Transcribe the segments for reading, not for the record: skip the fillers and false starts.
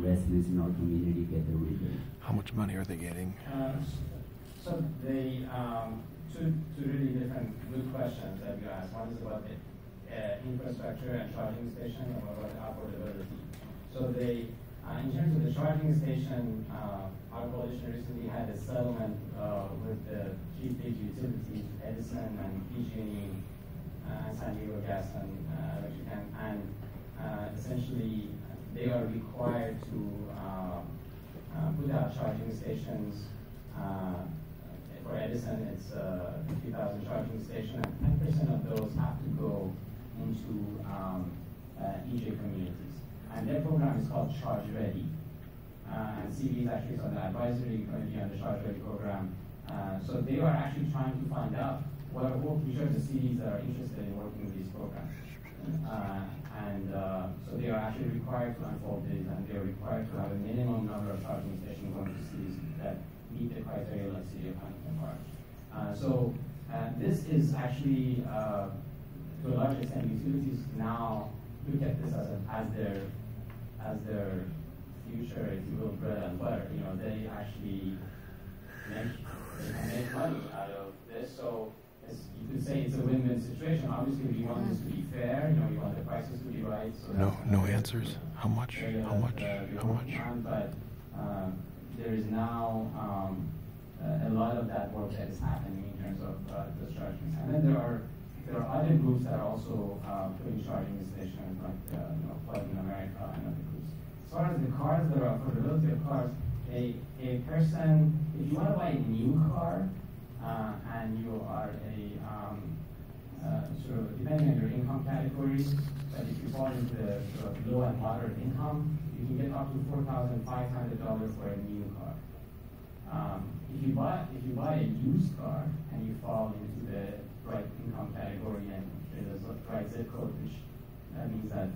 residents in our community get the rebate. How much money are they getting? So they, two really different good questions that you asked. One is about the infrastructure and charging station, and one about affordability. So they, in terms of the charging station, our coalition recently had a settlement with the three big utilities, Edison and PG&E, San Diego Gas and Electric, and essentially they are required to put out charging stations. For Edison, it's 50,000 charging stations, and 10% of those have to go into EJ communities. And their program is called Charge Ready. And CD is actually on the advisory committee on the Charge Ready program. So they are actually trying to find out which of the cities that are interested in working with these programs. So they are actually required to unfold this, and they are required to have a minimum number of charging stations going to cities that meet the criteria like City of Huntington Park. This is actually, to a large extent, utilities now look at this as their future, if you will, bread and butter. You know, they actually make money out of this. So you could say it's a win-win situation. Obviously, we want this to be fair. You know, we want the prices to be right. So no answers. How much? How much? How much? But there is now a lot of that work that is happening in terms of the charging. And then there are other groups that are also putting charging stations, like Plug in America and other groups. As far as the cars, there are affordability of cars. A person, if you want to buy a new car, and you are sort of depending on your income category, but if you fall into the sort of low and moderate income, you can get up to $4,500 for a new car. If you buy a used car and you fall into the right income category and there's a right zip code, which that means that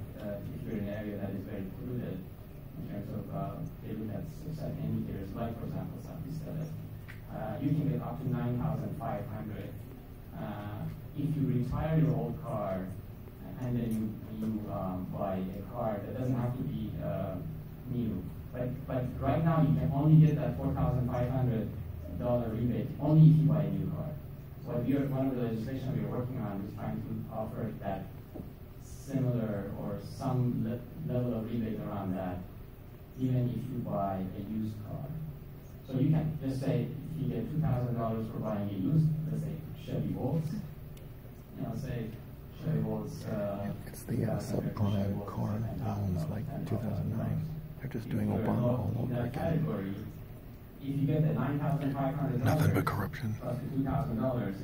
if you're in an area that is very polluted in terms of they look at certain indicators, like for example Southeast LA, you can get up to $9,500 if you retire your old car and then you buy a car that doesn't have to be new. But right now you can only get that $4,500 rebate only if you buy a new car. So one of the legislation we are working on is trying to offer that similar or some level of rebate around that, even if you buy a used car. So you can just say if you get $2,000 for buying a used, let's say Chevy Volts, say Chevy Volts. It's the subprime car loans like 2009. They're just doing Obama all over again. If you get the $9,500, Nothing but corruption. Plus the $2,000,